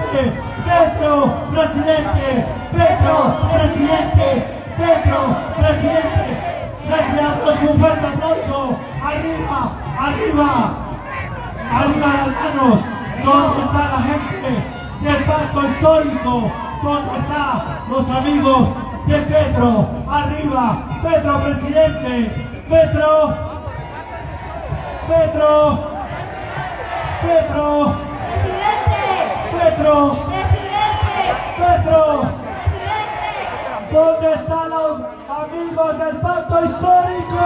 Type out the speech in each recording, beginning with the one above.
presidente, Petro, presidente, Petro, presidente, Petro, presidente. Gracias, un fuerte aplauso. Arriba, arriba, arriba las manos. ¿Dónde está la gente del pacto histórico? ¿Dónde están los amigos de Petro? Arriba, Petro, presidente, Petro, Petro, Petro, ¡Presidente! Petro, ¡Presidente! Petro. ¡Presidente! ¿Dónde están los amigos del pacto histórico?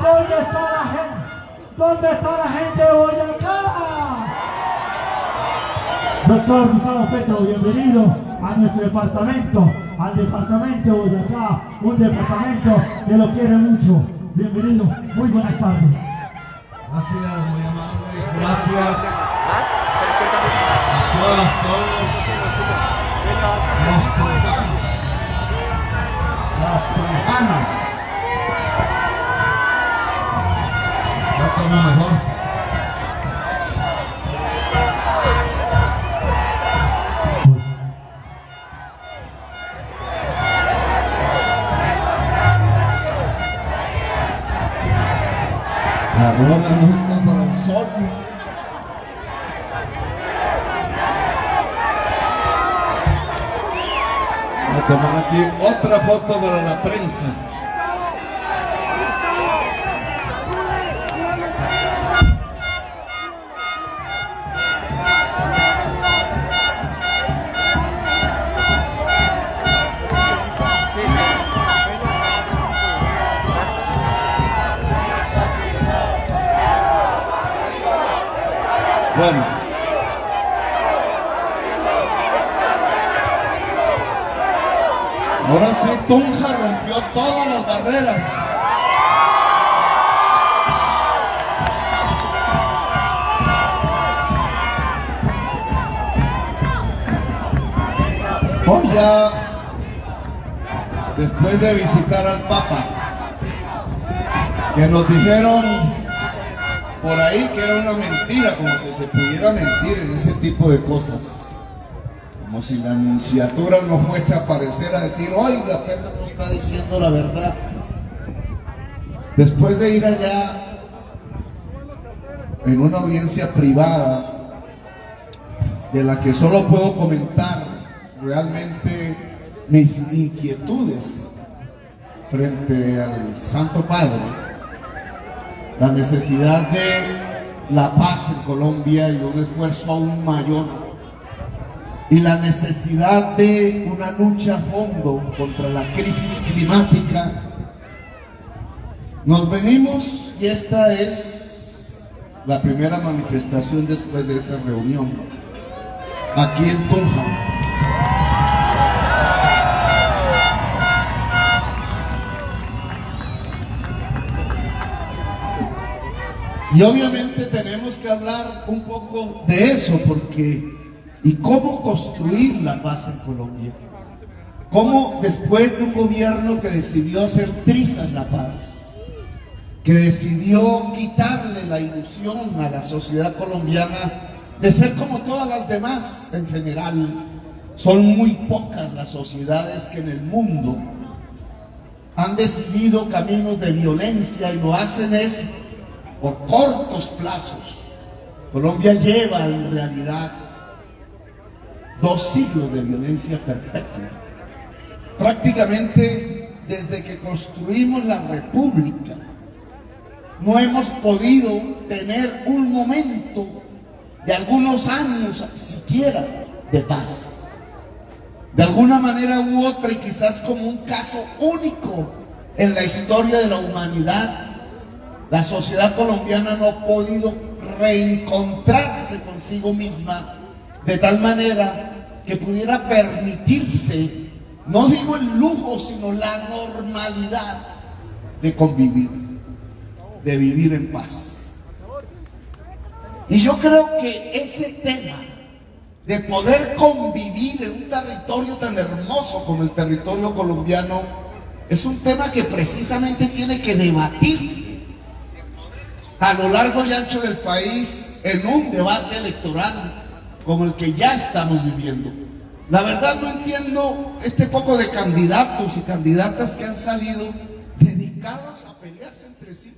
¿Dónde está la gente? ¿Dónde está la gente de Boyacá? Doctor Gustavo Petro, bienvenido a nuestro departamento, al departamento de Boyacá, un departamento que lo quiere mucho. Bienvenido, muy buenas tardes. Gracias, muy amables, gracias. Todas, todos. Las trojanas. Ya estamos mejor. La rola no está para el sol. Voy a tomar aquí otra foto para la prensa. Bueno, ahora sí Tunja rompió todas las barreras. Hoy ya, después de visitar al Papa, que nos dijeron por ahí que era una mentira, como si se pudiera mentir en ese tipo de cosas, como si la nunciatura no fuese a aparecer a decir, oiga, Pedro no está diciendo la verdad. Después de ir allá en una audiencia privada, de la que solo puedo comentar realmente mis inquietudes frente al Santo Padre, la necesidad de la paz en Colombia y de un esfuerzo aún mayor, y la necesidad de una lucha a fondo contra la crisis climática, nos venimos, y esta es la primera manifestación después de esa reunión, aquí en Tunja. Y obviamente tenemos que hablar un poco de eso, porque ¿y cómo construir la paz en Colombia? ¿Cómo después de un gobierno que decidió hacer trizas la paz, que decidió quitarle la ilusión a la sociedad colombiana de ser como todas las demás en general? Son muy pocas las sociedades que en el mundo han decidido caminos de violencia, y lo hacen es por cortos plazos. Colombia lleva en realidad 2 siglos de violencia perpetua. Prácticamente desde que construimos la República no hemos podido tener un momento de algunos años siquiera de paz. De alguna manera u otra, y quizás como un caso único en la historia de la humanidad, la sociedad colombiana no ha podido reencontrarse consigo misma de tal manera que pudiera permitirse, no digo el lujo, sino la normalidad de convivir, de vivir en paz. Y yo creo que ese tema de poder convivir en un territorio tan hermoso como el territorio colombiano es un tema que precisamente tiene que debatirse a lo largo y ancho del país, en un debate electoral como el que ya estamos viviendo. La verdad no entiendo este poco de candidatos y candidatas que han salido dedicados a pelearse entre sí.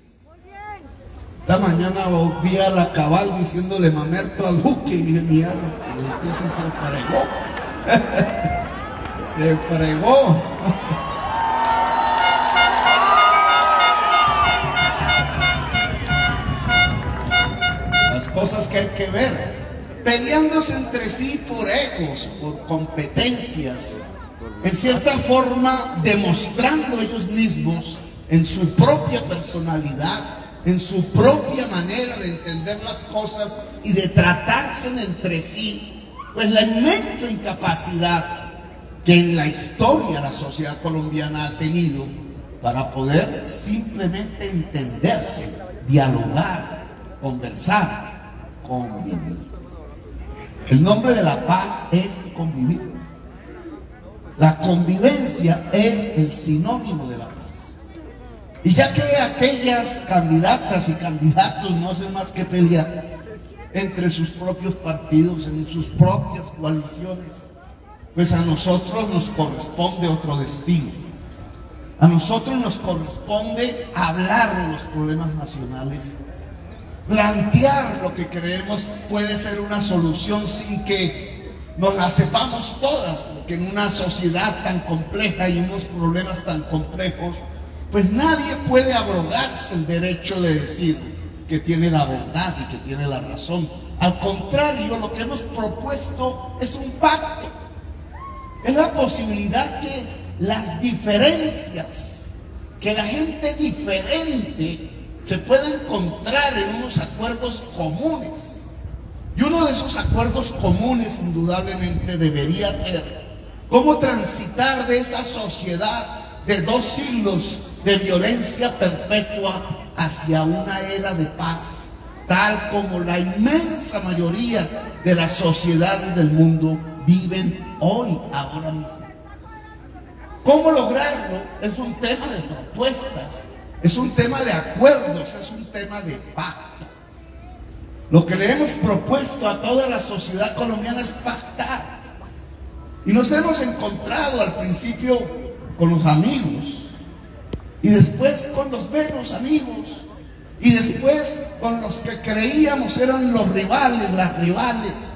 Esta mañana vi a la Cabal diciéndole mamerto a Duque y mire, mierda, entonces se fregó. Se fregó. Las cosas que hay que ver, peleándose entre sí por egos, por competencias, en cierta forma demostrando ellos mismos en su propia personalidad, en su propia manera de entender las cosas y de tratarse entre sí, pues la inmensa incapacidad que en la historia la sociedad colombiana ha tenido para poder simplemente entenderse, dialogar, conversar, convivir. El nombre de la paz es convivir. La convivencia es el sinónimo de la paz. Y ya que aquellas candidatas y candidatos no hacen más que pelear entre sus propios partidos, en sus propias coaliciones, pues a nosotros nos corresponde otro destino. A nosotros nos corresponde hablar de los problemas nacionales, plantear lo que creemos puede ser una solución sin que nos la sepamos todas, porque en una sociedad tan compleja y unos problemas tan complejos, pues nadie puede abrogarse el derecho de decir que tiene la verdad y que tiene la razón. Al contrario, lo que hemos propuesto es un pacto. Es la posibilidad que las diferencias, que la gente diferente se pueda encontrar en unos acuerdos comunes. Y uno de esos acuerdos comunes indudablemente debería ser cómo transitar de esa sociedad de 2 siglos de violencia perpetua hacia una era de paz, tal como la inmensa mayoría de las sociedades del mundo viven hoy, ahora mismo. ¿Cómo lograrlo? Es un tema de propuestas, es un tema de acuerdos, es un tema de pacto. Lo que le hemos propuesto a toda la sociedad colombiana es pactar. Y nos hemos encontrado al principio con los amigos, y después con los menos amigos, y después con los que creíamos eran los rivales, las rivales.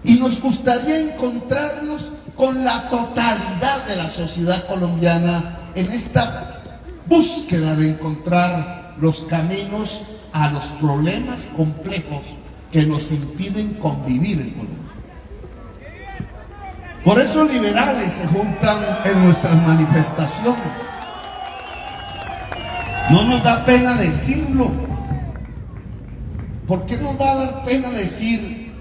Y nos gustaría encontrarnos con la totalidad de la sociedad colombiana en esta búsqueda de encontrar los caminos a los problemas complejos que nos impiden convivir en Colombia. Por eso liberales se juntan en nuestras manifestaciones. No nos da pena decirlo. ¿Por qué nos va a dar pena decir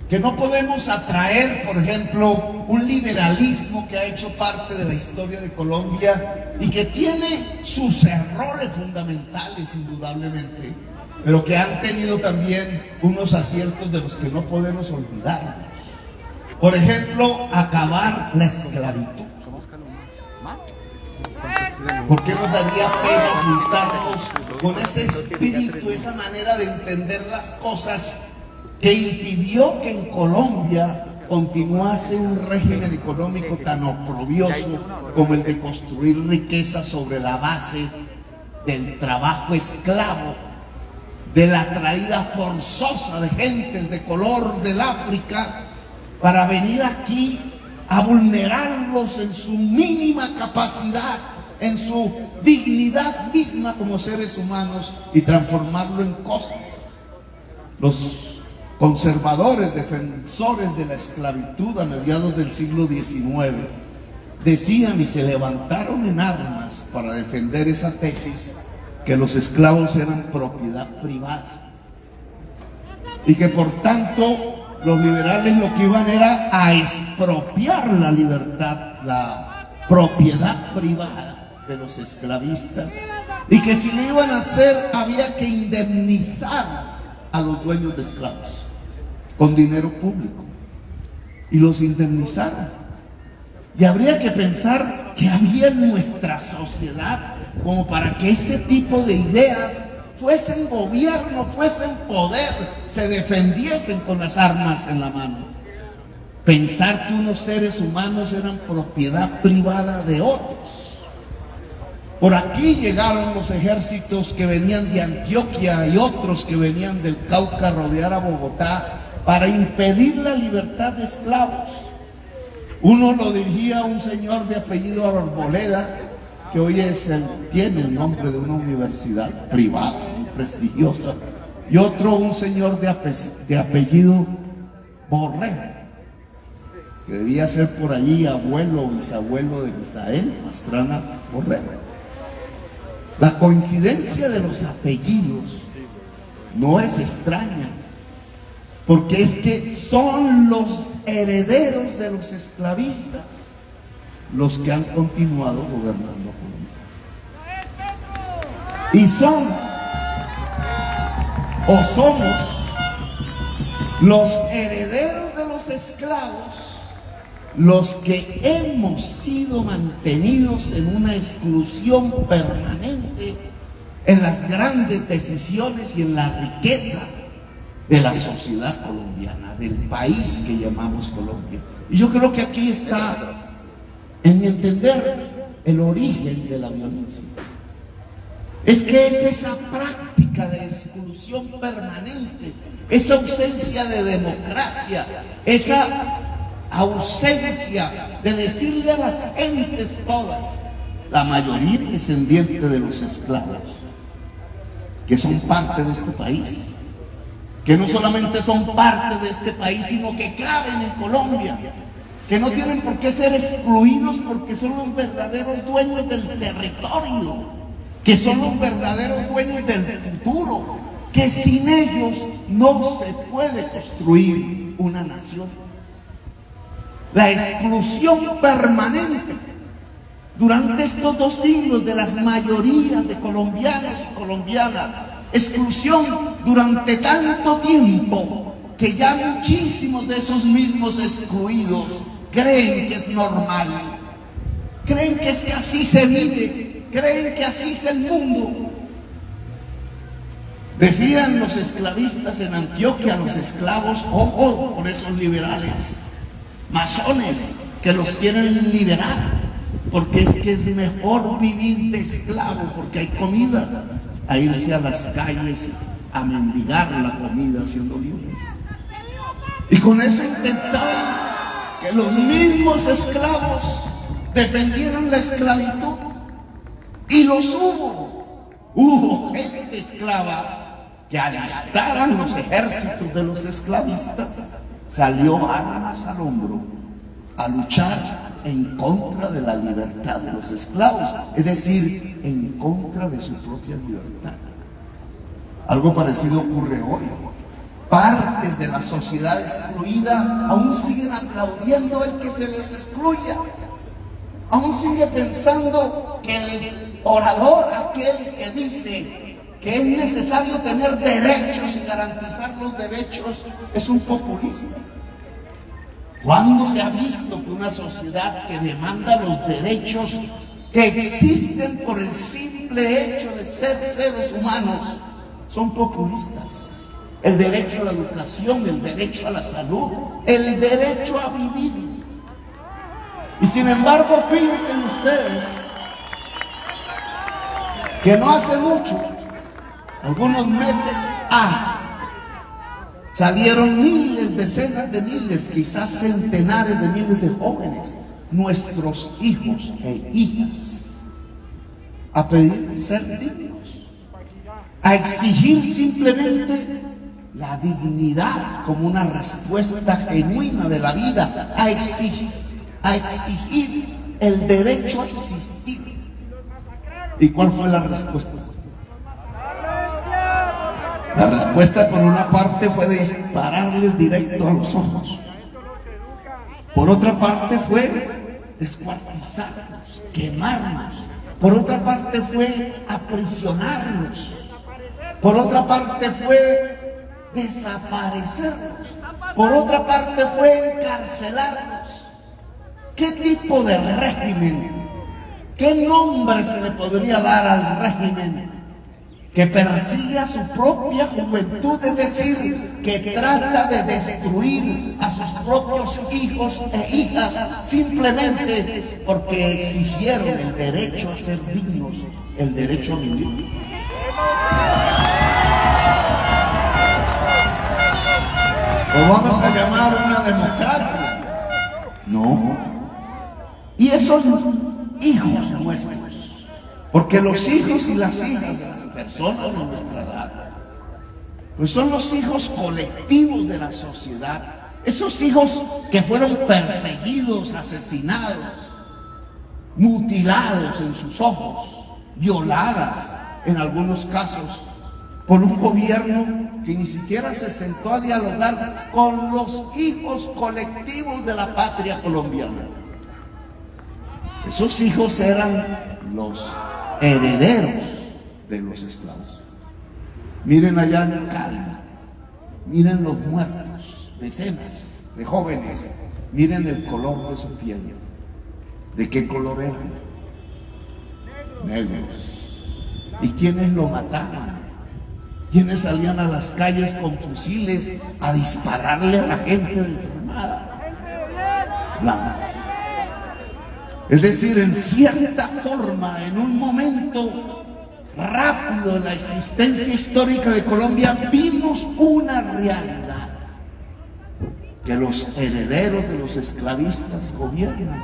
que no podemos atraer, por ejemplo, un liberalismo que ha hecho parte de la historia de Colombia y que tiene sus errores fundamentales, indudablemente, pero que han tenido también unos aciertos de los que no podemos olvidarnos? Por ejemplo, acabar la esclavitud. ¿Por qué nos daría pena juntarnos con ese espíritu, esa manera de entender las cosas que impidió que en Colombia continuase un régimen económico tan oprobioso como el de construir riqueza sobre la base del trabajo esclavo, de la traída forzosa de gentes de color del África para venir aquí a vulnerarlos en su mínima capacidad, en su dignidad misma como seres humanos y transformarlo en cosas? Los conservadores, defensores de la esclavitud a mediados del siglo XIX, decían y se levantaron en armas para defender esa tesis que los esclavos eran propiedad privada y que por tanto los liberales lo que iban era a expropiar la libertad, la propiedad privada de los esclavistas, y que si lo iban a hacer había que indemnizar a los dueños de esclavos con dinero público, y los indemnizaron. Y habría que pensar que había en nuestra sociedad como para que ese tipo de ideas fuesen gobierno, fuesen poder, se defendiesen con las armas en la mano. Pensar que unos seres humanos eran propiedad privada de otros. Por aquí llegaron los ejércitos que venían de Antioquia y otros que venían del Cauca a rodear a Bogotá para impedir la libertad de esclavos. Uno lo dirigía un señor de apellido Arboleda, que hoy tiene el nombre de una universidad privada, muy prestigiosa, y otro un señor de apellido Borrell, que debía ser por allí abuelo o bisabuelo de Misael Pastrana Borrell. La coincidencia de los apellidos no es extraña, porque es que son los herederos de los esclavistas los que han continuado gobernando Colombia. Y son, o somos, los herederos de los esclavos los que hemos sido mantenidos en una exclusión permanente en las grandes decisiones y en la riqueza de la sociedad colombiana, del país que llamamos Colombia. Y yo creo que aquí está, en mi entender, el origen de la violencia. Es que es esa práctica de exclusión permanente, esa ausencia de democracia, esa ausencia de decirle a las gentes todas, la mayoría descendiente de los esclavos, que son parte de este país, que no solamente son parte de este país, sino que caben en Colombia, que no tienen por qué ser excluidos porque son los verdaderos dueños del territorio, que son los verdaderos dueños del futuro, que sin ellos no se puede construir una nación. La exclusión permanente durante estos 2 siglos de las mayorías de colombianos y colombianas, exclusión durante tanto tiempo que ya muchísimos de esos mismos excluidos creen que es normal, creen que es que así se vive, creen que así es el mundo. Decían los esclavistas en Antioquia, los esclavos, ojo por esos liberales, masones que los quieren liberar, porque es que es mejor vivir de esclavo porque hay comida, a irse a las calles a mendigar la comida siendo libres. Y con eso intentaban que los mismos esclavos defendieran la esclavitud. Y los hubo gente esclava que alistaran los ejércitos de los esclavistas, salió armas al hombro a luchar en contra de la libertad de los esclavos, es decir, en contra de su propia libertad. Algo parecido ocurre hoy. Partes de la sociedad excluida aún siguen aplaudiendo el que se les excluya, aún sigue pensando que el orador, aquel que dice que es necesario tener derechos y garantizar los derechos, es un populista. ¿Cuándo se ha visto que una sociedad que demanda los derechos que existen por el simple hecho de ser seres humanos son populistas? El derecho a la educación, el derecho a la salud, el derecho a vivir. Y sin embargo, fíjense ustedes que no hace mucho, algunos meses, salieron miles, decenas de miles, quizás centenares de miles de jóvenes, nuestros hijos e hijas, a pedir ser dignos, a exigir simplemente la dignidad como una respuesta genuina de la vida, a exigir el derecho a existir. ¿Y cuál fue la respuesta? La respuesta, por una parte, fue dispararles directo a los ojos. Por otra parte fue descuartizarlos, quemarlos. Por otra parte fue aprisionarlos. Por otra parte fue desaparecerlos. Por otra parte fue encarcelarlos. ¿Qué tipo de régimen? ¿Qué nombre se le podría dar al régimen que persigue a su propia juventud, es decir, que trata de destruir a sus propios hijos e hijas simplemente porque exigieron el derecho a ser dignos, el derecho a vivir. ¿Lo vamos a llamar una democracia? No. Y esos hijos nuestros, porque los hijos y las hijas de las personas de nuestra edad, pues son los hijos colectivos de la sociedad, esos hijos que fueron perseguidos, asesinados, mutilados en sus ojos, violadas en algunos casos por un gobierno que ni siquiera se sentó a dialogar con los hijos colectivos de la patria colombiana. Esos hijos eran los herederos de los esclavos. Miren allá en Cali, miren los muertos, decenas de jóvenes, miren el color de su piel. ¿De qué color eran? Negros. ¿Y quiénes lo mataban? ¿Quiénes salían a las calles con fusiles a dispararle a la gente desarmada? Blancos. Es decir, en cierta forma, en un momento rápido de la existencia histórica de Colombia, vimos una realidad: que los herederos de los esclavistas gobiernan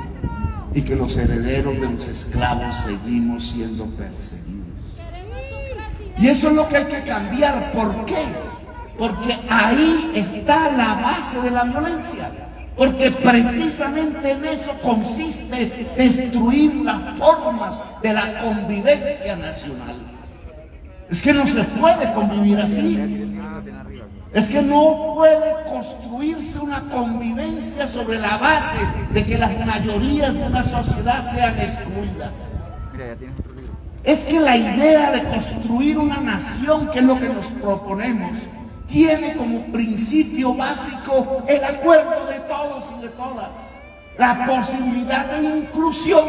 y que los herederos de los esclavos seguimos siendo perseguidos. Y eso es lo que hay que cambiar. ¿Por qué? Porque ahí está la base de la violencia. Porque precisamente en eso consiste destruir las formas de la convivencia nacional. Es que no se puede convivir así. Es que no puede construirse una convivencia sobre la base de que las mayorías de una sociedad sean excluidas. Es que la idea de construir una nación, que es lo que nos proponemos, tiene como principio básico el acuerdo de todos y de todas, la posibilidad de inclusión,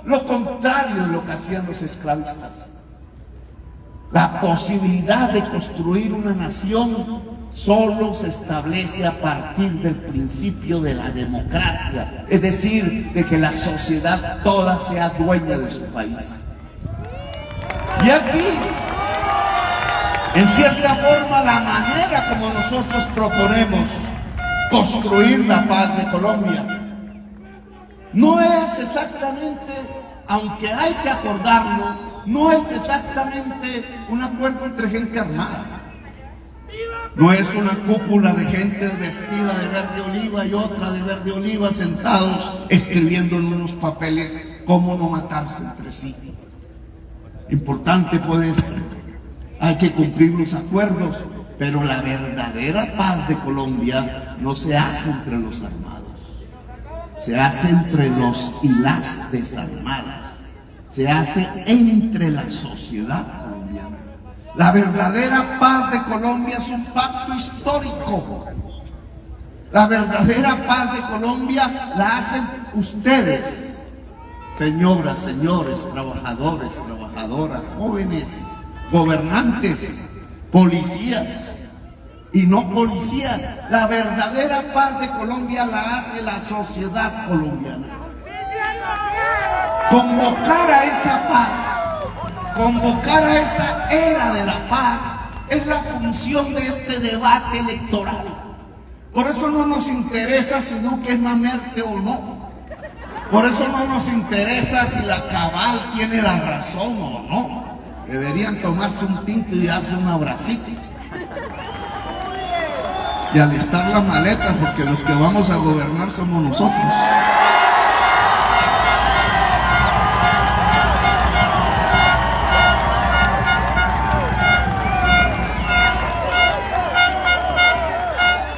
lo contrario de lo que hacían los esclavistas. La posibilidad de construir una nación solo se establece a partir del principio de la democracia, es decir, de que la sociedad toda sea dueña de su país. Y aquí, en cierta forma, la manera como nosotros proponemos construir la paz de Colombia no es exactamente, aunque hay que acordarlo, no es exactamente un acuerdo entre gente armada. No es una cúpula de gente vestida de verde oliva y otra de verde oliva sentados escribiendo en unos papeles cómo no matarse entre sí. Importante puede ser, hay que cumplir los acuerdos, pero la verdadera paz de Colombia no se hace entre los armados, se hace entre los y las desarmadas, se hace entre la sociedad colombiana. La verdadera paz de Colombia es un pacto histórico. La verdadera paz de Colombia la hacen ustedes, señoras, señores, trabajadores, trabajadoras, jóvenes, gobernantes, policías y no policías. La verdadera paz de Colombia la hace la sociedad colombiana. Convocar a esa paz, convocar a esa era de la paz, es la función de este debate electoral. Por eso no nos interesa si Duque es mamerte o no. Por eso no nos interesa si la Cabal tiene la razón o no. Deberían tomarse un tinto y darse un abracito y alistar las maletas, porque los que vamos a gobernar somos nosotros.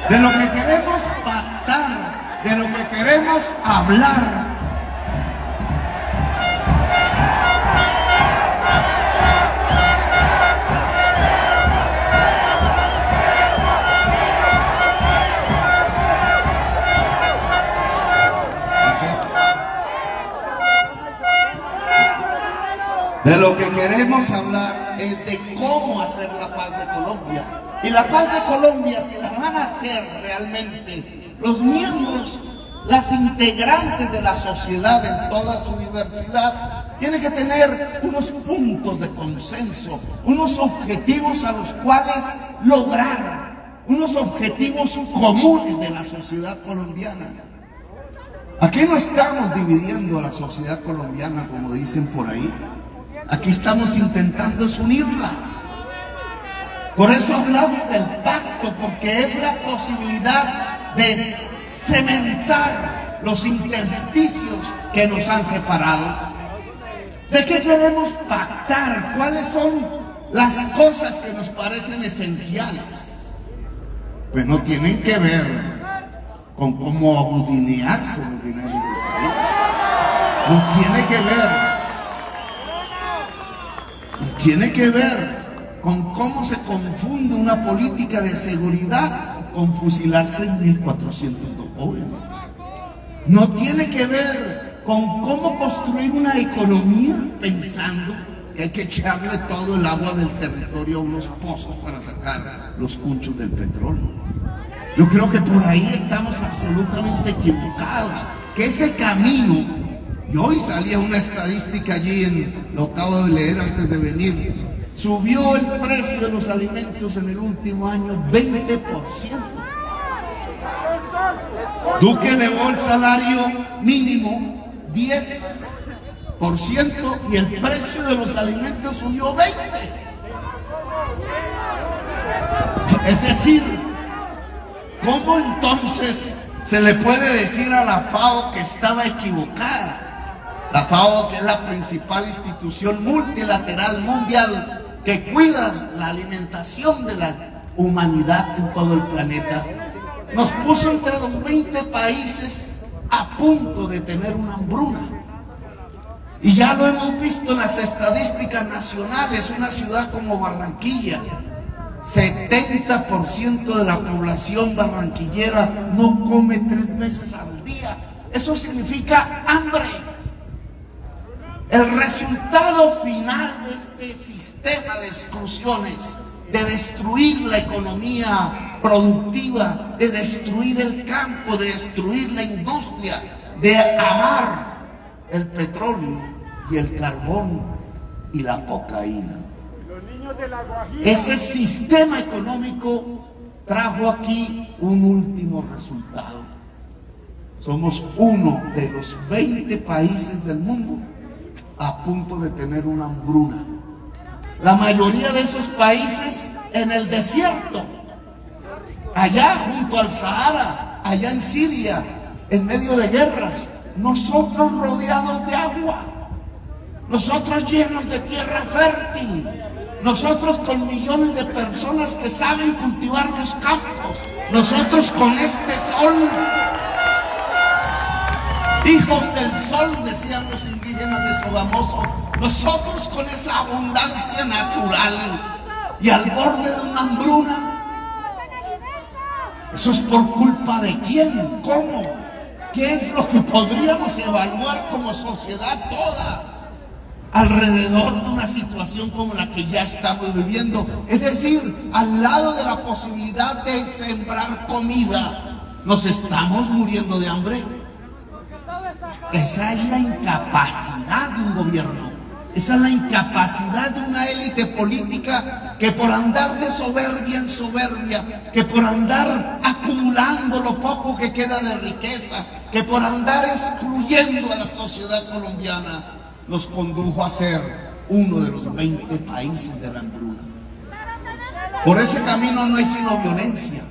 De lo que queremos pactar, de lo que queremos hablar, de lo que queremos hablar es de cómo Y la paz de Colombia, si la van a hacer realmente los miembros, las integrantes de la sociedad en toda su diversidad, tiene que tener unos puntos de consenso, unos objetivos a los cuales lograr, unos objetivos comunes de la sociedad colombiana. Aquí no estamos dividiendo a la sociedad colombiana, como dicen por ahí. Aquí estamos intentando unirla. Por eso hablamos del pacto, porque es la posibilidad de cementar los intersticios que nos han separado. ¿De qué queremos pactar? ¿Cuáles son las cosas que nos parecen esenciales? Pues no tienen que ver con cómo abudinearse los dineros del país. No tiene que ver. No tiene que ver con cómo se confunde una política de seguridad con fusilar 6.402 jóvenes. No tiene que ver con cómo construir una economía pensando que hay que echarle todo el agua del territorio a unos pozos para sacar los cunchos del petróleo. Yo creo que por ahí estamos absolutamente equivocados, que ese camino, y hoy salía una estadística allí, lo acabo de leer antes de venir, subió el precio de los alimentos en el último año 20%. Duque elevó el salario mínimo 10% y el precio de los alimentos subió 20%. Es decir, ¿cómo entonces se le puede decir a la FAO que estaba equivocada? La FAO, que es la principal institución multilateral mundial que cuida la alimentación de la humanidad en todo el planeta, nos puso entre los 20 países a punto de tener una hambruna. Y ya lo hemos visto en las estadísticas nacionales. Una ciudad como Barranquilla, 70% de la población barranquillera no come 3 veces al día. Eso significa hambre. El resultado final de este sistema de exclusiones, de destruir la economía productiva, de destruir el campo, de destruir la industria, de amar el petróleo y el carbón y la cocaína. Ese sistema económico trajo aquí un último resultado. Somos uno de los 20 países del mundo a punto de tener una hambruna. La mayoría de esos países en el desierto, allá junto al Sahara, allá en Siria, en medio de guerras. Nosotros rodeados de agua, nosotros llenos de tierra fértil, nosotros con millones de personas que saben cultivar los campos, nosotros con este sol, hijos del sol, decían los indígenas de Sogamoso, nosotros con esa abundancia natural y al borde de una hambruna. ¿Eso es por culpa de quién? ¿Cómo? ¿Qué es lo que podríamos evaluar como sociedad toda alrededor de una situación como la que ya estamos viviendo? Es decir, al lado de la posibilidad de sembrar comida, nos estamos muriendo de hambre. Esa es la incapacidad de un gobierno. Esa es la incapacidad de una élite política que por andar de soberbia en soberbia, que por andar acumulando lo poco que queda de riqueza, que por andar excluyendo a la sociedad colombiana, nos condujo a ser uno de los 20 países de la hambruna. Por ese camino no hay sino violencia.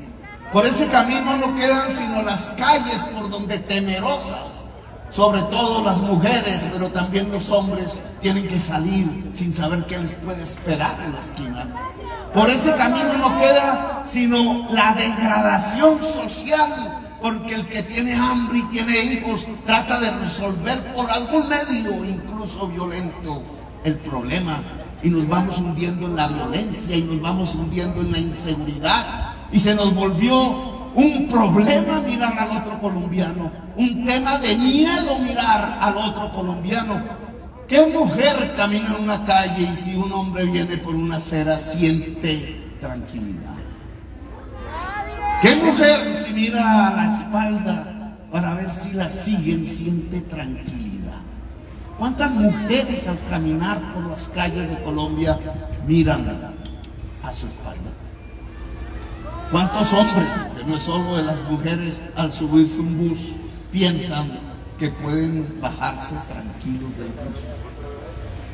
Por ese camino no quedan sino las calles por donde temerosas, sobre todo las mujeres, pero también los hombres, tienen que salir sin saber qué les puede esperar en la esquina. Por ese camino no queda sino la degradación social, porque el que tiene hambre y tiene hijos trata de resolver por algún medio, incluso violento, el problema, y nos vamos hundiendo en la violencia y nos vamos hundiendo en la inseguridad, y se nos volvió un problema mirar al otro colombiano, un tema de miedo mirar al otro colombiano. ¿Qué mujer camina en una calle y si un hombre viene por una acera siente tranquilidad? ¿Qué mujer si mira a la espalda para ver si la siguen siente tranquilidad? ¿Cuántas mujeres al caminar por las calles de Colombia miran a su espalda? ¿Cuántos hombres, que no es solo de las mujeres, al subirse un bus piensan que pueden bajarse tranquilos del bus?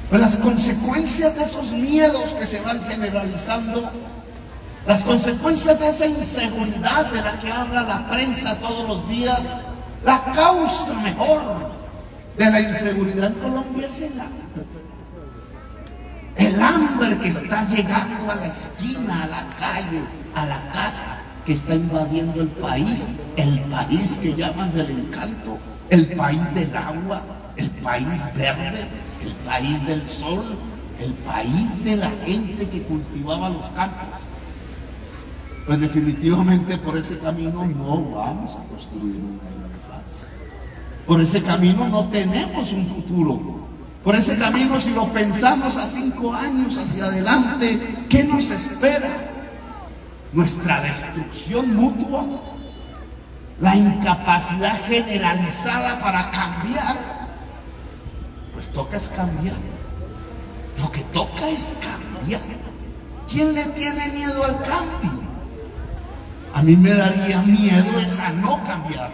Pues las consecuencias de esos miedos que se van generalizando, las consecuencias de esa inseguridad de la que habla la prensa todos los días, la causa mejor de la inseguridad en Colombia es el hambre. El hambre que está llegando a la esquina, a la calle, a la casa, que está invadiendo el país que llaman del encanto, el país del agua, el país verde, el país del sol, el país de la gente que cultivaba los campos. Pues definitivamente por ese camino no vamos a construir una era de paz. Por ese camino no tenemos un futuro. Por ese camino, si lo pensamos a 5 años hacia adelante, ¿qué nos espera? Nuestra destrucción mutua, la incapacidad generalizada para cambiar. Pues toca es cambiar. Lo que toca es cambiar. ¿Quién le tiene miedo al cambio? A mí me daría miedo es a no cambiar.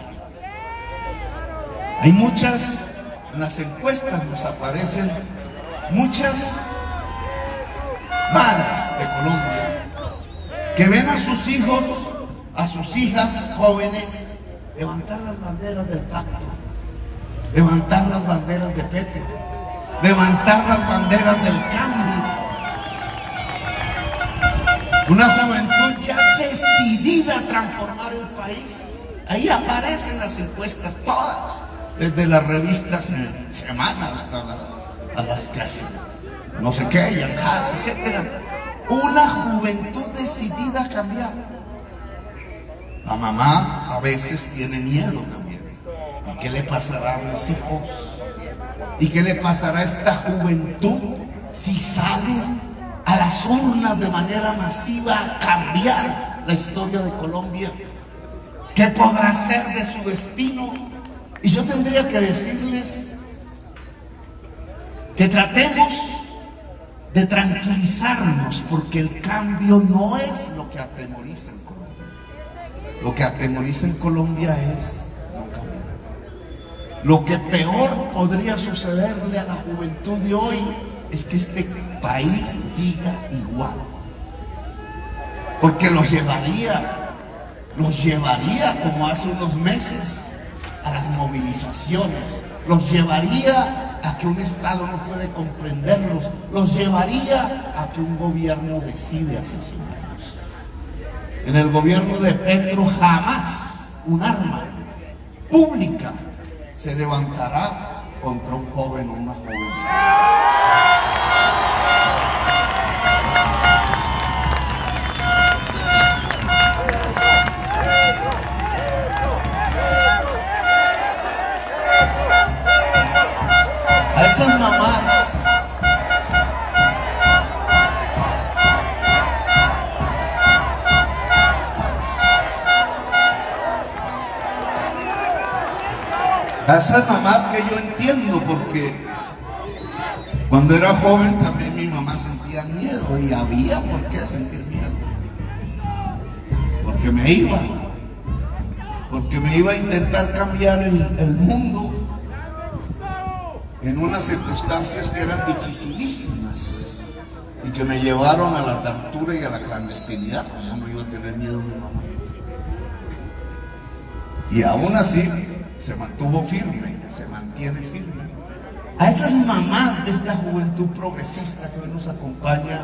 Hay muchas, en las encuestas nos aparecen muchas madres de Colombia que ven a sus hijos, a sus hijas jóvenes levantar las banderas del pacto, levantar las banderas de Petro, levantar las banderas del cambio. Una juventud ya decidida a transformar el país. Ahí aparecen las encuestas todas, desde las revistas Semana hasta a las casi no sé qué, Yanjas, etc. Una juventud decidida a cambiar. La mamá a veces tiene miedo también. ¿Y qué le pasará a mis hijos? ¿Y qué le pasará a esta juventud si sale a las urnas de manera masiva a cambiar la historia de Colombia? ¿Qué podrá ser de su destino? Y yo tendría que decirles que tratemos de tranquilizarnos, porque el cambio no es lo que atemoriza en Colombia. Lo que atemoriza en Colombia es no cambiar. Lo que peor podría sucederle a la juventud de hoy es que este país siga igual, porque los llevaría como hace unos meses a las movilizaciones, los llevaría a que un Estado no puede comprenderlos, los llevaría a que un gobierno decide asesinarlos. En el gobierno de Petro jamás un arma pública se levantará contra un joven o una joven. A esas mamás que yo entiendo, porque cuando era joven también mi mamá sentía miedo y había por qué sentir miedo, porque me iba a intentar cambiar el mundo en unas circunstancias que eran dificilísimas y que me llevaron a la tortura y a la clandestinidad. ¿Cómo no iba a tener miedo mi mamá? Y aún así se mantuvo firme, se mantiene firme. A esas mamás de esta juventud progresista que hoy nos acompaña,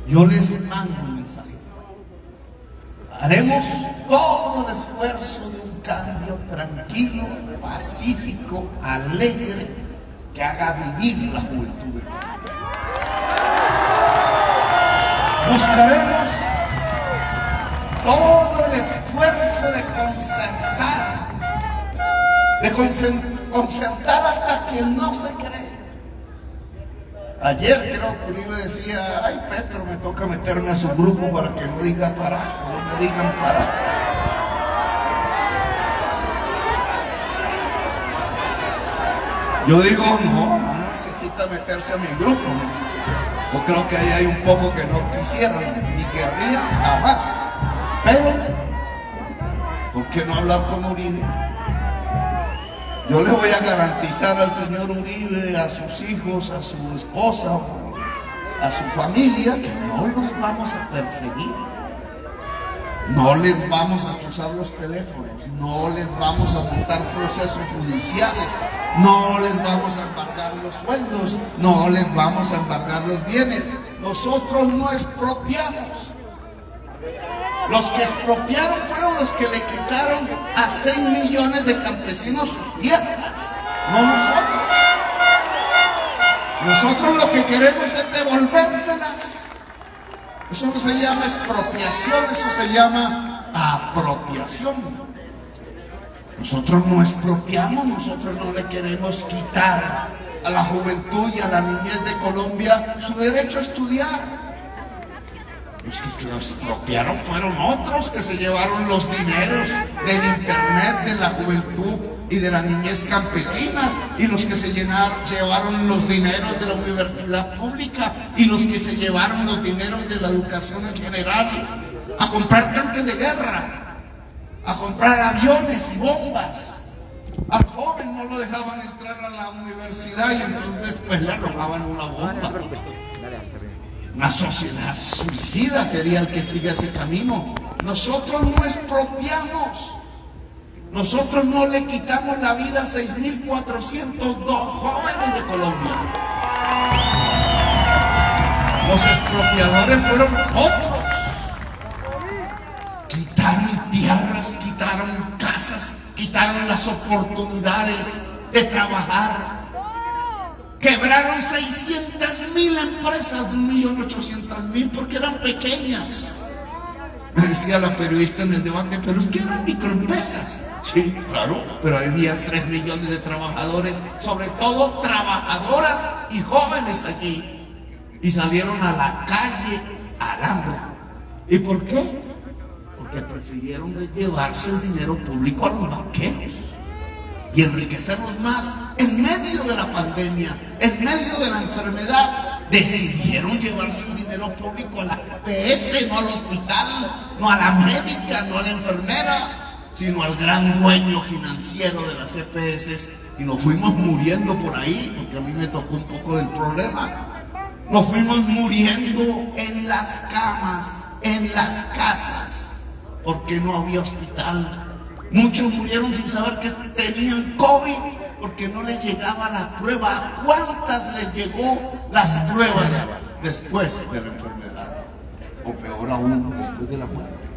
yo les mando un mensaje. Haremos todo el esfuerzo de un cambio tranquilo, pacífico, alegre, que haga vivir la juventud de Colombia. Buscaremos todo el esfuerzo de concertar hasta quien no se cree. Ayer creo que Uribe decía: ay, Petro, me toca meterme a su grupo para que no diga para, no me digan para. Yo digo, no necesita meterse a mi grupo. Yo creo que ahí hay un poco que no quisieran ni querrían jamás. Pero, ¿por qué no hablar con Uribe? Yo le voy a garantizar al señor Uribe, a sus hijos, a su esposa, a su familia, que no los vamos a perseguir. No les vamos a chuzar los teléfonos, no les vamos a montar procesos judiciales, no les vamos a embargar los sueldos, no les vamos a embargar los bienes. Nosotros no expropiamos. Los que expropiaron fueron los que le quitaron a 6 millones de campesinos sus tierras, no nosotros. Nosotros lo que queremos es devolvérselas. Eso no se llama expropiación, eso se llama apropiación. Nosotros no expropiamos, nosotros no le queremos quitar a la juventud y a la niñez de Colombia su derecho a estudiar. Los que lo expropiaron fueron otros que se llevaron los dineros del internet de la juventud y de la niñez campesinas, y los que se llevaron los dineros de la universidad pública, y los que se llevaron los dineros de la educación en general a comprar tanques de guerra, a comprar aviones y bombas. Al joven no lo dejaban entrar a la universidad y entonces pues le arrojaban una bomba. Una sociedad suicida sería el que sigue ese camino. Nosotros no expropiamos. Nosotros no le quitamos la vida a 6.402 jóvenes de Colombia. Los expropiadores fueron otros. Quitaron tierras, quitaron casas, quitaron las oportunidades de trabajar. Quebraron 600.000 empresas de 1.800.000 porque eran pequeñas. Me decía la periodista en el debate, pero es que eran microempresas. Sí, claro, pero había 3 millones de trabajadores, sobre todo trabajadoras y jóvenes aquí. Y salieron a la calle al hambre. ¿Y por qué? Porque prefirieron llevarse el dinero público a los banqueros y enriquecernos más. En medio de la pandemia, en medio de la enfermedad, decidieron llevarse el dinero público a la EPS, no al hospital, no a la médica, no a la enfermera, sino al gran dueño financiero de las EPS. Y nos fuimos muriendo por ahí, porque a mí me tocó un poco del problema. Nos fuimos muriendo en las camas, en las casas, porque no había hospital. Muchos murieron sin saber que tenían COVID, porque no les llegaba la prueba. ¿A cuántas les llegó las pruebas después de la enfermedad? O peor aún, después de la muerte.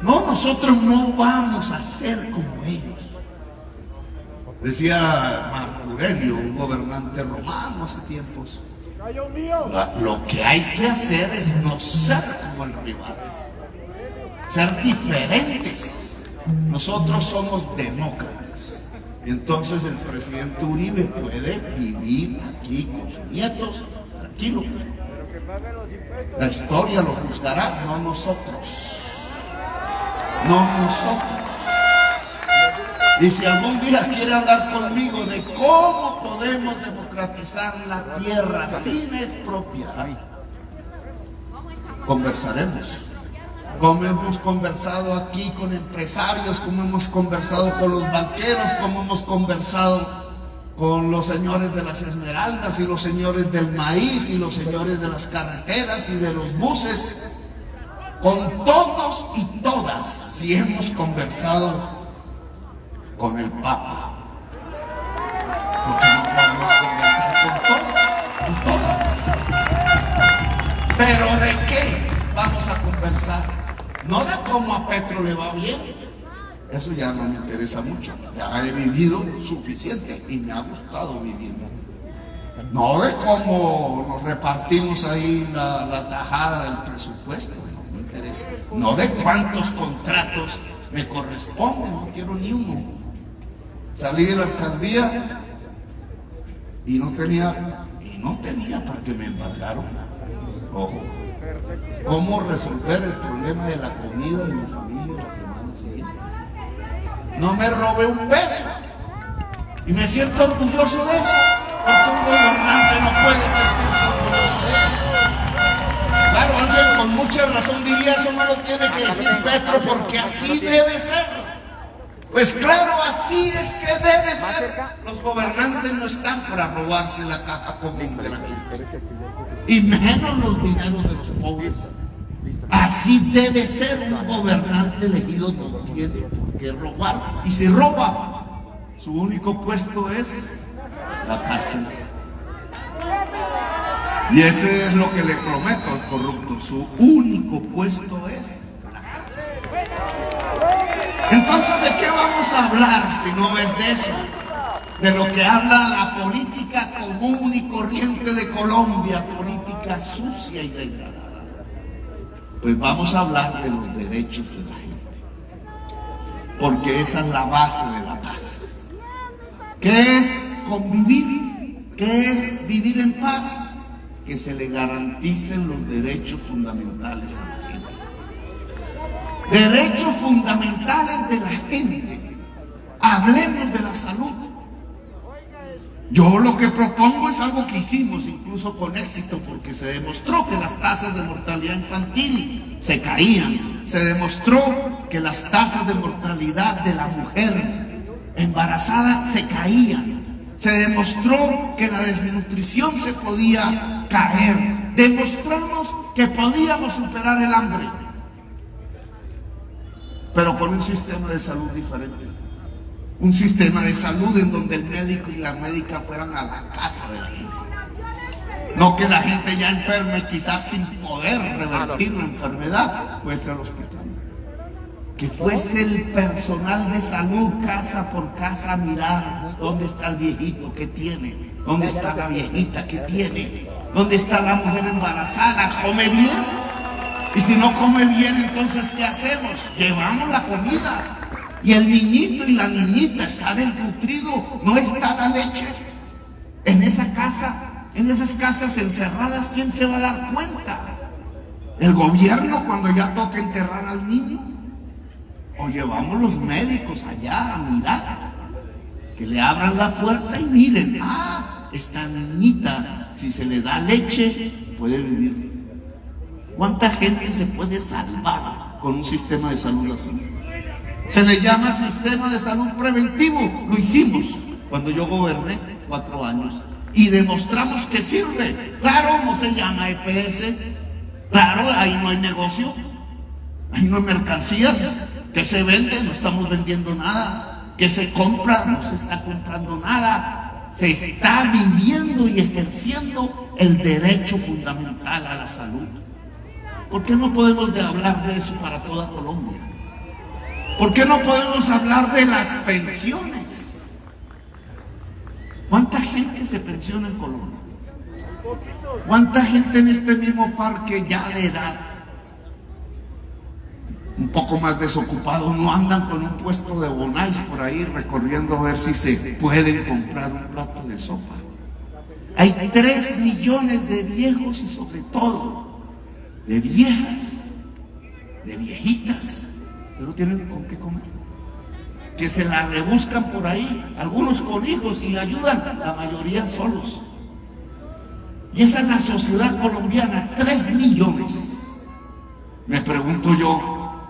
No, nosotros no vamos a ser como ellos. Decía Marco Aurelio, un gobernante romano hace tiempos, lo que hay que hacer es no ser como el rival, ser diferentes. Nosotros somos demócratas. Y entonces el presidente Uribe puede vivir aquí con sus nietos, tranquilo. La historia lo juzgará, no nosotros. No nosotros. Y si algún día quiere hablar conmigo de cómo podemos democratizar la tierra sin expropiar, conversaremos. Como hemos conversado aquí con empresarios, como hemos conversado con los banqueros, como hemos conversado con los señores de las esmeraldas y los señores del maíz y los señores de las carreteras y de los buses. Con todos y todas, si hemos conversado con el Papa, porque no podemos conversar con todos y todas. ¿Pero de qué vamos a conversar? No de cómo a Petro le va bien, eso ya no me interesa mucho, ya he vivido suficiente y me ha gustado vivir. No de cómo nos repartimos ahí la tajada del presupuesto, no me interesa. No de cuántos contratos me corresponden, no quiero ni uno. Salí de la alcaldía y no tenía para que me embargaron. Ojo. ¿Cómo resolver el problema de la comida de mi familia la semana siguiente? No me robé un peso Y me siento orgulloso de eso, porque un gobernante no puede sentirse orgulloso de eso. Claro, alguien con mucha razón diría, eso no lo tiene que decir Petro, porque así debe ser. Pues claro, así es que debe ser. Los gobernantes no están para robarse la caja común de la gente, y menos los dineros de los pobres. Así debe ser. Un gobernante elegido no tiene por qué robar, y si roba, su único puesto es la cárcel. Y ese es lo que le prometo al corrupto, su único puesto es la cárcel. Entonces, ¿de qué vamos a hablar si no es de eso? De lo que habla la política común y corriente de Colombia, política sucia y degradada. Pues vamos a hablar de los derechos de la gente, porque esa es la base de la paz. ¿Qué es convivir? ¿Qué es vivir en paz? Que se le garanticen los derechos fundamentales a la gente. Derechos fundamentales de la gente. Hablemos de la salud. Yo lo que propongo es algo que hicimos incluso con éxito, porque se demostró que las tasas de mortalidad infantil se caían. Se demostró que las tasas de mortalidad de la mujer embarazada se caían. Se demostró que la desnutrición se podía caer. Demostramos que podíamos superar el hambre, pero con un sistema de salud diferente. Un sistema de salud en donde el médico y la médica fueran a la casa de la gente. No que la gente ya enferme, quizás sin poder revertir la enfermedad, fuese al hospital. Que fuese el personal de salud casa por casa a mirar dónde está el viejito, qué tiene, dónde está la viejita, qué tiene, dónde está la mujer embarazada, come bien. Y si no come bien, entonces ¿qué hacemos? Llevamos la comida. Y el niñito y la niñita está desnutrido, no está la leche. En esa casa, en esas casas encerradas, ¿quién se va a dar cuenta? ¿El gobierno cuando ya toca enterrar al niño? ¿O llevamos los médicos allá a mirar? Que le abran la puerta y miren, esta niñita, si se le da leche, puede vivir. ¿Cuánta gente se puede salvar con un sistema de salud así? Se le llama sistema de salud preventivo. Lo hicimos cuando yo goberné 4 años y demostramos que sirve. Claro, no se llama EPS. Claro, ahí no hay negocio, ahí no hay mercancías. Que se vende, no estamos vendiendo nada. Que se compra, no se está comprando nada. Se está viviendo y ejerciendo el derecho fundamental a la salud. ¿Por qué no podemos hablar de eso para toda Colombia? ¿Por qué no podemos hablar de las pensiones? ¿Cuánta gente se pensiona en Colombia? ¿Cuánta gente en este mismo parque ya de edad, un poco más desocupado, no andan con un puesto de bonais por ahí recorriendo a ver si se pueden comprar un plato de sopa? Hay 3 millones de viejos y sobre todo de viejas, de viejitas que no tienen con qué comer, que se la rebuscan por ahí, algunos con hijos y ayudan, la mayoría solos. Y esa es la sociedad colombiana, 3 millones. Me pregunto yo,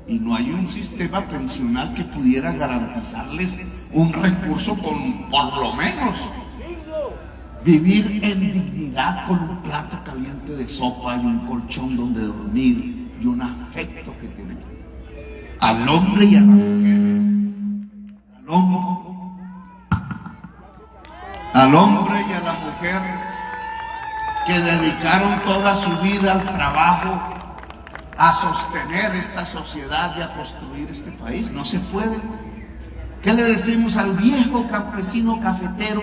¿y no hay un sistema pensional que pudiera garantizarles un recurso con, por lo menos, vivir en dignidad con un plato caliente de sopa y un colchón donde dormir y un afecto que tener? Al hombre y a la mujer, al hombre y a la mujer que dedicaron toda su vida al trabajo, a sostener esta sociedad y a construir este país. No se puede. ¿Qué le decimos al viejo campesino cafetero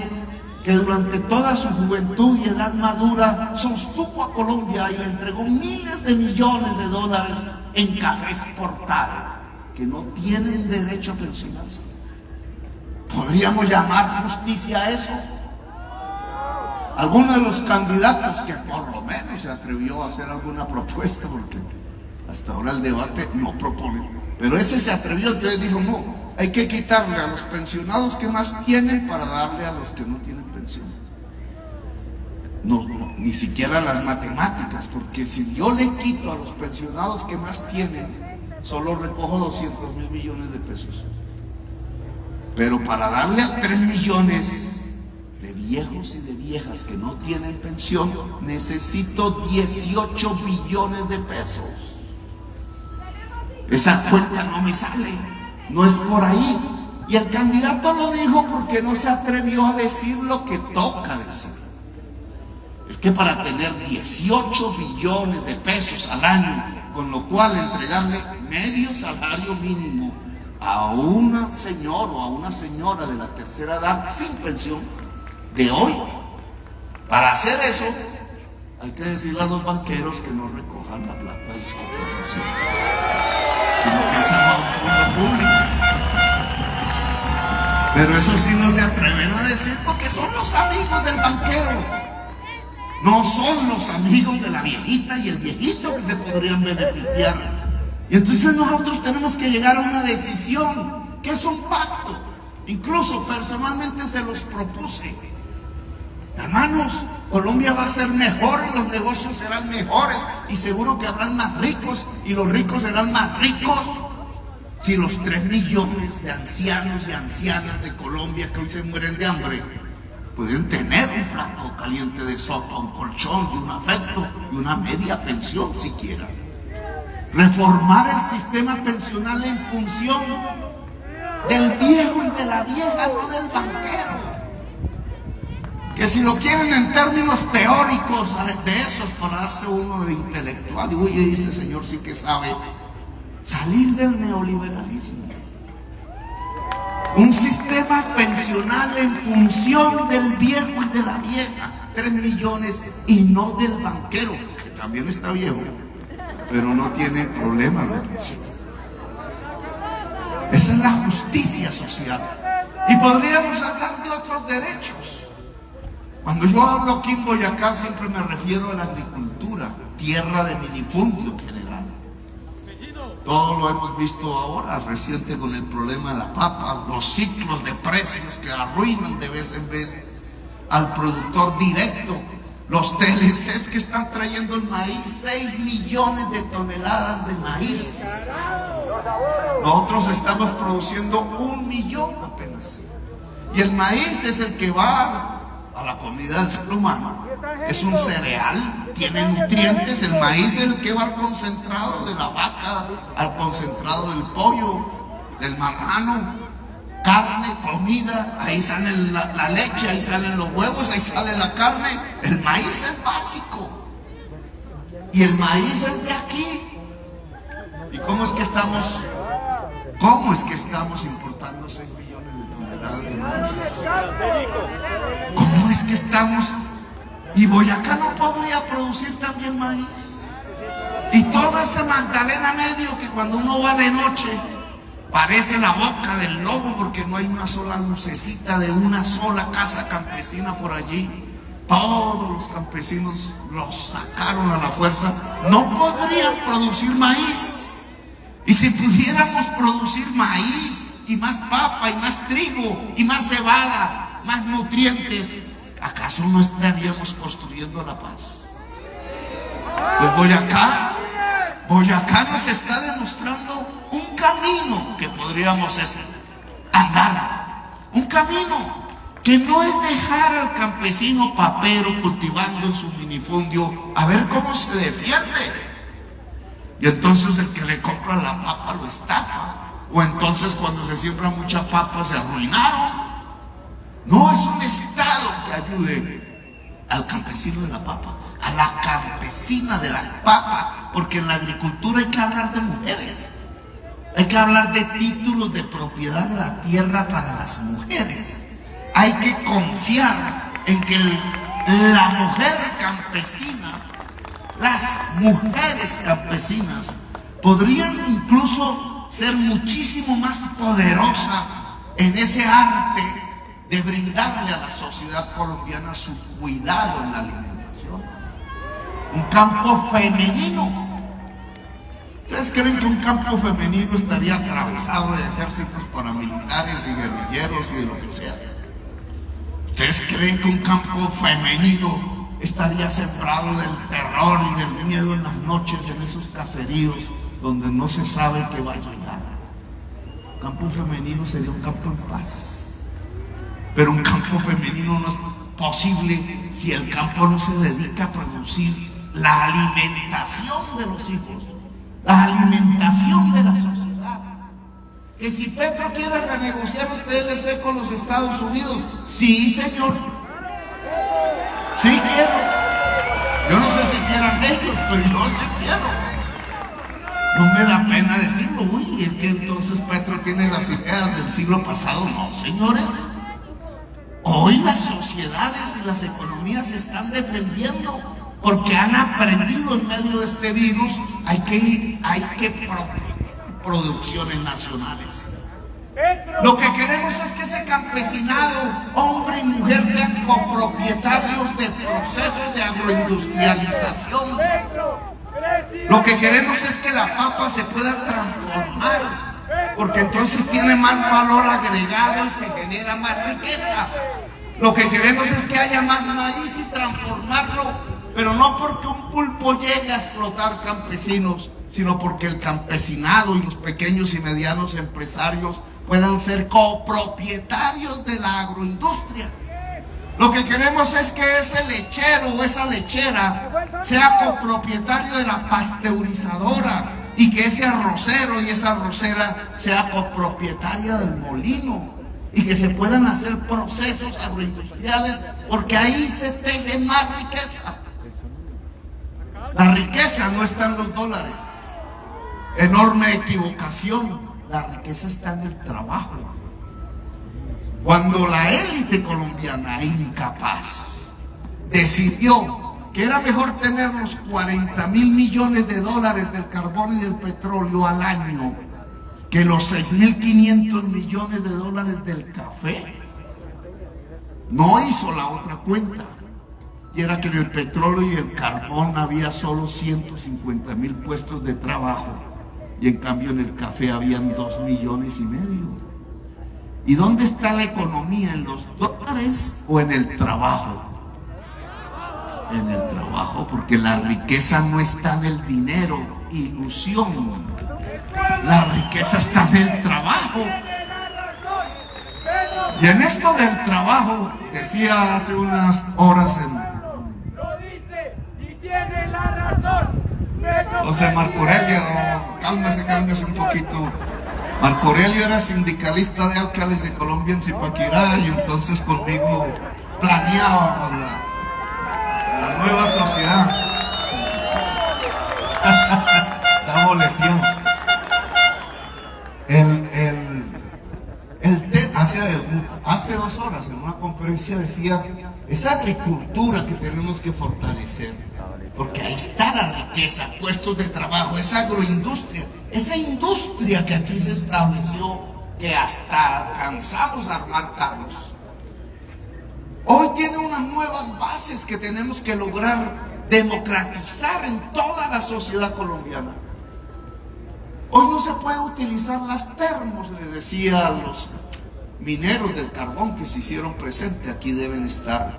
que durante toda su juventud y edad madura sostuvo a Colombia y le entregó miles de millones de dólares en café exportado, que no tienen derecho a pensionarse? ¿Podríamos llamar justicia a eso? Alguno de los candidatos que por lo menos se atrevió a hacer alguna propuesta, porque hasta ahora el debate no propone, pero ese se atrevió, entonces dijo, no, hay que quitarle a los pensionados que más tienen para darle a los que no tienen pensión. No, ni siquiera las matemáticas, porque si yo le quito a los pensionados que más tienen, solo recojo 200.000 millones de pesos. Pero para darle a 3 millones de viejos y de viejas que no tienen pensión, necesito 18 billones de pesos. Esa cuenta no me sale, no es por ahí. Y el candidato lo dijo porque no se atrevió a decir lo que toca decir. Es que para tener 18 billones de pesos al año, con lo cual entregarle medio salario mínimo a un señor o a una señora de la tercera edad sin pensión de hoy, para hacer eso hay que decirle a los banqueros que no recojan la plata de las cotizaciones, sino que esa va a un fondo público. Pero eso sí no se atreven a decir porque son los amigos del banquero. No son los amigos de la viejita y el viejito que se podrían beneficiar. Y entonces nosotros tenemos que llegar a una decisión, que es un pacto. Incluso personalmente se los propuse. Hermanos, Colombia va a ser mejor y los negocios serán mejores y seguro que habrán más ricos y los ricos serán más ricos si los 3 millones de ancianos y ancianas de Colombia que hoy se mueren de hambre pueden tener un plato caliente de sopa, un colchón y un afecto y una media pensión siquiera. Reformar el sistema pensional en función del viejo y de la vieja, no del banquero. Que si lo quieren en términos teóricos de esos, para darse uno de intelectual, y oye, ese señor sí que sabe, salir del neoliberalismo. Un sistema pensional en función del viejo y de la vieja, 3 millones, y no del banquero, que también está viejo, pero no tiene problemas de pensión. Esa es la justicia social. Y podríamos hablar de otros derechos. Cuando yo hablo aquí en Boyacá siempre me refiero a la agricultura, tierra de minifundio en general. Todo lo hemos visto ahora, reciente con el problema de la papa, los ciclos de precios que arruinan de vez en vez al productor directo, los TLCs que están trayendo el maíz, 6 millones de toneladas de maíz. Nosotros estamos produciendo 1 millón apenas. Y el maíz es el que va a la comida del ser humano. Es un cereal, tiene nutrientes. El maíz es el que va al concentrado de la vaca, al concentrado del pollo, del marrano, carne, comida. Ahí sale la leche, ahí salen los huevos, ahí sale la carne. El maíz es básico y el maíz es de aquí. ¿Y cómo es que estamos importando 6 millones de toneladas de maíz? ¿Cómo es que estamos? Y Boyacá no podría producir también maíz. Y toda esa Magdalena Medio, que cuando uno va de noche parece la boca del lobo, porque no hay una sola lucecita de una sola casa campesina por allí. Todos los campesinos los sacaron a la fuerza. No podrían producir maíz. Y si pudiéramos producir maíz y más papa y más trigo y más cebada, más nutrientes, ¿acaso no estaríamos construyendo la paz? Pues Boyacá nos está demostrando un camino que podríamos andar. Un camino que no es dejar al campesino papero cultivando en su minifundio a ver cómo se defiende. Y entonces el que le compra la papa lo estafa. O entonces cuando se siembra mucha papa se arruinaron. No es un Estado que ayude al campesino de la papa, a la campesina de la papa, porque en la agricultura hay que hablar de mujeres. Hay que hablar de títulos de propiedad de la tierra para las mujeres. Hay que confiar en que la mujer campesina, las mujeres campesinas, podrían incluso ser muchísimo más poderosas en ese arte de brindarle a la sociedad colombiana su cuidado en la alimentación. Un campo femenino ¿Ustedes creen que un campo femenino estaría atravesado de ejércitos paramilitares y guerrilleros y de lo que sea? ¿Ustedes creen que un campo femenino estaría sembrado del terror y del miedo en las noches en esos caseríos donde no se sabe qué va a llegar? Un campo femenino sería un campo en paz. Pero un campo femenino no es posible si el campo no se dedica a producir la alimentación de los hijos, la alimentación de la sociedad. Que si Petro quiere renegociar el TLC con los Estados Unidos, sí, señor, sí quiero. Yo no sé si quieran ellos, pero yo sí quiero. No me da pena decirlo. Uy, es que entonces Petro tiene las ideas del siglo pasado. No, señores. Hoy las sociedades y las economías se están defendiendo porque han aprendido en medio de este virus. Hay que proteger producciones nacionales. Lo que queremos es que ese campesinado, hombre y mujer, sean copropietarios de procesos de agroindustrialización. Lo que queremos es que la papa se pueda transformar, porque entonces tiene más valor agregado y se genera más riqueza. Lo que queremos es que haya más maíz y transformarlo, pero no porque un pulpo llegue a explotar campesinos, sino porque el campesinado y los pequeños y medianos empresarios puedan ser copropietarios de la agroindustria. Lo que queremos es que ese lechero o esa lechera sea copropietario de la pasteurizadora y que ese arrocero y esa arrocera sea copropietaria del molino y que se puedan hacer procesos agroindustriales, porque ahí se teje más riqueza. La riqueza no está en los dólares. Enorme equivocación. La riqueza está en el trabajo. Cuando la élite colombiana incapaz decidió que era mejor tener los 40.000 millones de dólares del carbón y del petróleo al año que los 6.500 millones de dólares del café, no hizo la otra cuenta, y era que en el petróleo y el carbón había solo 150.000 puestos de trabajo, y en cambio en el café habían 2,5 millones. ¿Y dónde está la economía? ¿En los dólares o en el trabajo? En el trabajo, porque la riqueza no está en el dinero, ilusión. La riqueza está en el trabajo. Y en esto del trabajo, decía hace unas horas Lo dice y tiene la razón. José Marco Aurelio, cálmese un poquito. Marco Aurelio era sindicalista de alcaldes de Colombia en Zipaquirá, y entonces conmigo planeábamos la nueva sociedad. Está boleteando. Hace 2 horas en una conferencia decía, esa agricultura que tenemos que fortalecer, porque ahí está la riqueza, puestos de trabajo, esa agroindustria, esa industria que aquí se estableció, que hasta alcanzamos a armar carros. Hoy tiene unas nuevas bases que tenemos que lograr democratizar en toda la sociedad colombiana. Hoy no se puede utilizar las termos, le decía a los mineros del carbón que se hicieron presentes, aquí deben estar.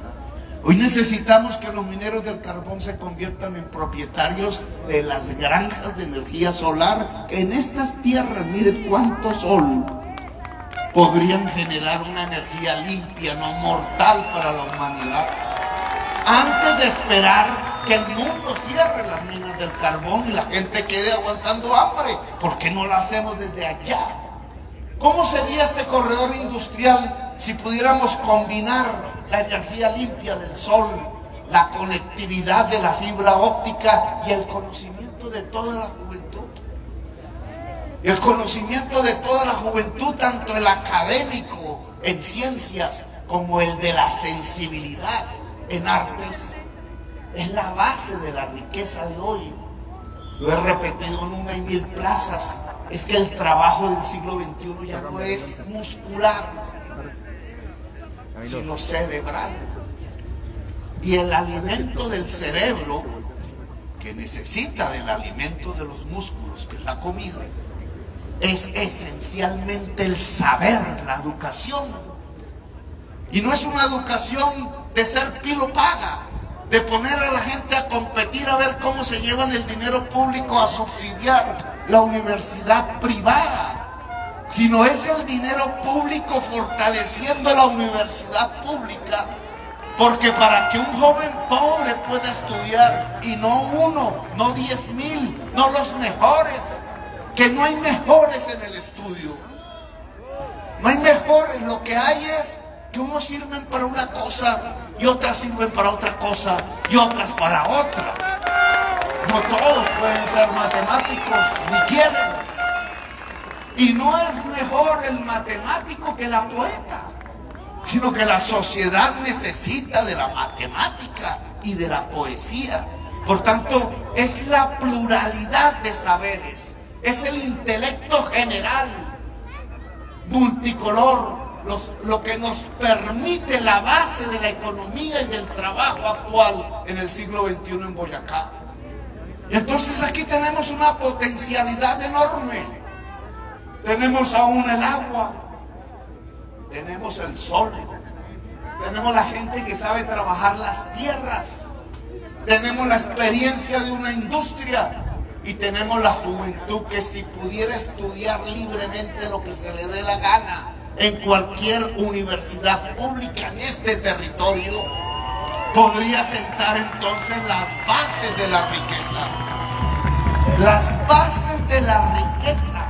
Hoy necesitamos que los mineros del carbón se conviertan en propietarios de las granjas de energía solar, que en estas tierras, miren cuánto sol, podrían generar una energía limpia, no mortal para la humanidad. Antes de esperar que el mundo cierre las minas del carbón y la gente quede aguantando hambre, ¿por qué no lo hacemos desde allá? ¿Cómo sería este corredor industrial si pudiéramos combinar la energía limpia del sol, la conectividad de la fibra óptica y el conocimiento de toda la juventud? El conocimiento de toda la juventud, tanto el académico en ciencias como el de la sensibilidad en artes, es la base de la riqueza de hoy. Lo he repetido en 1 y 1000 plazas, es que el trabajo del siglo XXI ya no es muscular, sino cerebral. Y el alimento del cerebro, que necesita del alimento de los músculos, alimentos, que es la comida, es esencialmente el saber, la educación. Y no es una educación de ser pilo paga, de poner a la gente a competir a ver cómo se llevan el dinero público a subsidiar la universidad privada, sino es el dinero público fortaleciendo la universidad pública, porque para que un joven pobre pueda estudiar, y no uno, no 10,000, no los mejores, que no hay mejores en el estudio, no hay mejores, lo que hay es que unos sirven para una cosa y otras sirven para otra cosa y otras para otra. No todos pueden ser matemáticos, ni quieren. Y no es mejor el matemático que la poeta, sino que la sociedad necesita de la matemática y de la poesía. Por tanto, es la pluralidad de saberes, es el intelecto general, multicolor, lo que nos permite la base de la economía y del trabajo actual en el siglo XXI en Boyacá. Y entonces aquí tenemos una potencialidad enorme. Tenemos aún el agua, tenemos el sol, tenemos la gente que sabe trabajar las tierras, tenemos la experiencia de una industria y tenemos la juventud que, si pudiera estudiar libremente lo que se le dé la gana en cualquier universidad pública en este territorio, podría sentar entonces las bases de la riqueza. Las bases de la riqueza.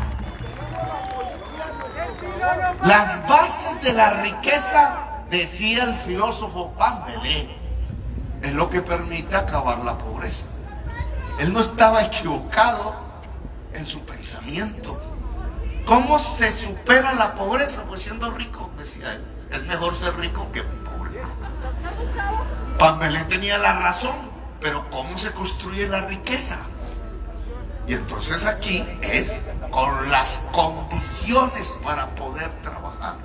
Las bases de la riqueza, decía el filósofo Pambelé, es lo que permite acabar la pobreza. Él no estaba equivocado en su pensamiento. ¿Cómo se supera la pobreza? Pues siendo rico, decía él. Es mejor ser rico que pobre. Pambelé tenía la razón, pero ¿cómo se construye la riqueza? Y entonces aquí es con las condiciones para poder trabajar.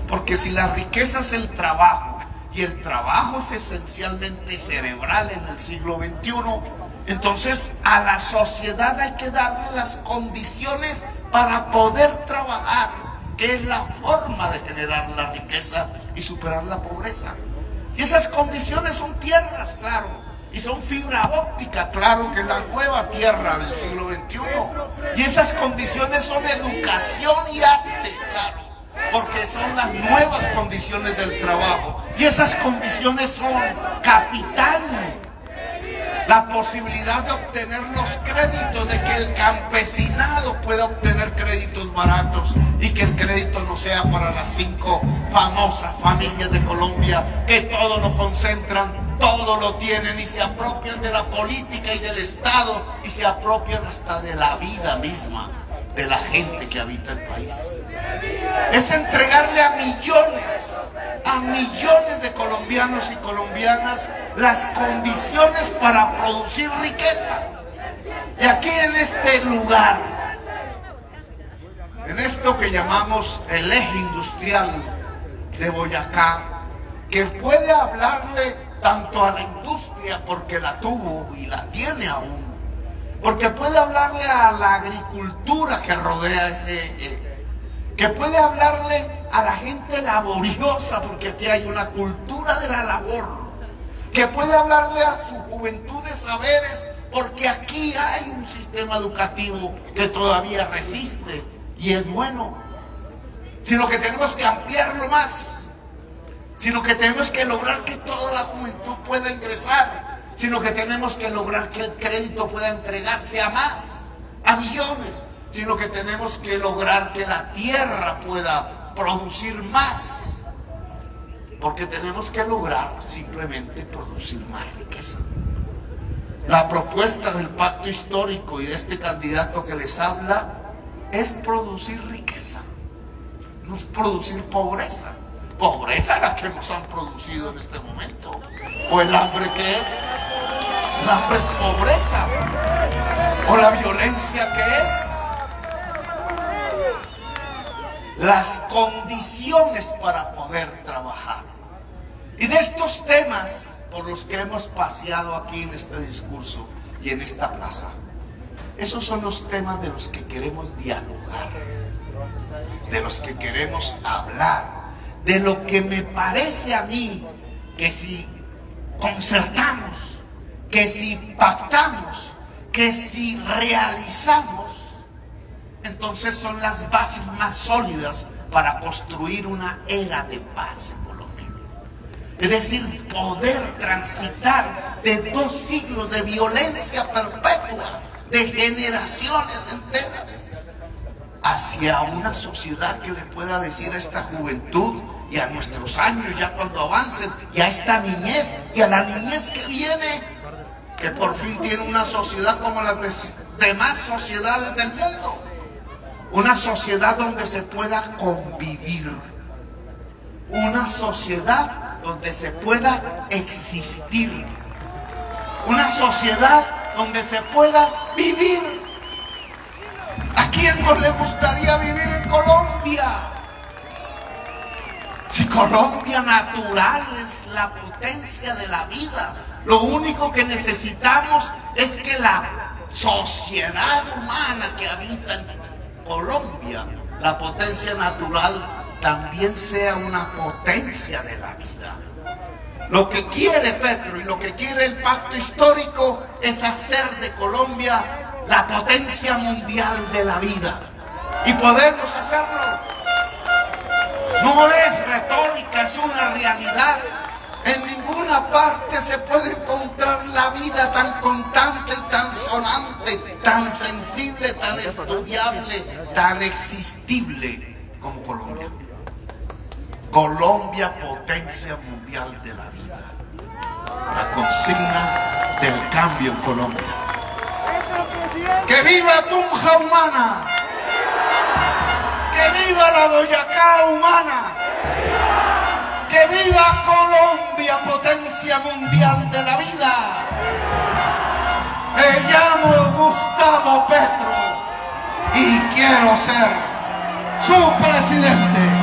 Porque si la riqueza es el trabajo, y el trabajo es esencialmente cerebral en el siglo XXI, entonces a la sociedad hay que darle las condiciones para poder trabajar, que es la forma de generar la riqueza y superar la pobreza. Y esas condiciones son tierras, claro, y son fibra óptica, claro, que es la nueva tierra del siglo XXI. Y esas condiciones son educación y arte, claro, porque son las nuevas condiciones del trabajo. Y esas condiciones son capital, la posibilidad de obtener los créditos, de que el campesinado pueda obtener créditos baratos y que el crédito no sea para las 5 famosas familias de Colombia que todo lo concentran, todo lo tienen y se apropian de la política y del Estado y se apropian hasta de la vida misma de la gente que habita el país. Es entregarle a millones de colombianos y colombianas las condiciones para producir riqueza. Y aquí en este lugar, en esto que llamamos el eje industrial de Boyacá, que puede hablarle tanto a la industria, porque la tuvo y la tiene aún, porque puede hablarle a la agricultura que rodea ese eje, que puede hablarle a la gente laboriosa, porque aquí hay una cultura de la labor, que puede hablarle a su juventud de saberes, porque aquí hay un sistema educativo que todavía resiste y es bueno, sino que tenemos que ampliarlo más, sino que tenemos que lograr que toda la juventud pueda ingresar, sino que tenemos que lograr que el crédito pueda entregarse a más, a millones, sino que tenemos que lograr que la tierra pueda producir más, porque tenemos que lograr simplemente producir más riqueza. La propuesta del pacto histórico y de este candidato que les habla es producir riqueza, no es producir pobreza. Pobreza es la que nos han producido en este momento. O el hambre, ¿qué es? El hambre es pobreza. O la violencia, ¿qué es? Las condiciones para poder trabajar. Y de estos temas por los que hemos paseado aquí en este discurso y en esta plaza, Esos son los temas de los que queremos dialogar, de los que queremos hablar, de lo que me parece a mí que si concertamos, que si pactamos, que si realizamos, entonces son las bases más sólidas para construir una era de paz en Colombia. Es decir, poder transitar de 2 siglos de violencia perpetua, de generaciones enteras, hacia una sociedad que le pueda decir a esta juventud y a nuestros años ya cuando avancen, y a esta niñez y a la niñez que viene, que por fin tiene una sociedad como las demás sociedades del mundo. Una sociedad donde se pueda convivir. Una sociedad donde se pueda existir. Una sociedad donde se pueda vivir. ¿A quién no le gustaría vivir en Colombia? Si Colombia natural es la potencia de la vida, lo único que necesitamos es que la sociedad humana que habita en Colombia, la potencia natural, también sea una potencia de la vida. Lo que quiere Petro y lo que quiere el pacto histórico es hacer de Colombia la potencia mundial de la vida. Y podemos hacerlo. No es retórica, es una realidad. En ninguna parte se puede encontrar la vida tan constante, tan sonante, tan sensible, tan estudiable, tan existible como Colombia. Colombia, potencia mundial de la vida. La consigna del cambio en Colombia. ¡Que viva Tunja humana! ¡Que viva la Boyacá humana! ¡Que viva Colombia, potencia mundial de la vida! Me llamo Gustavo Petro y quiero ser su presidente.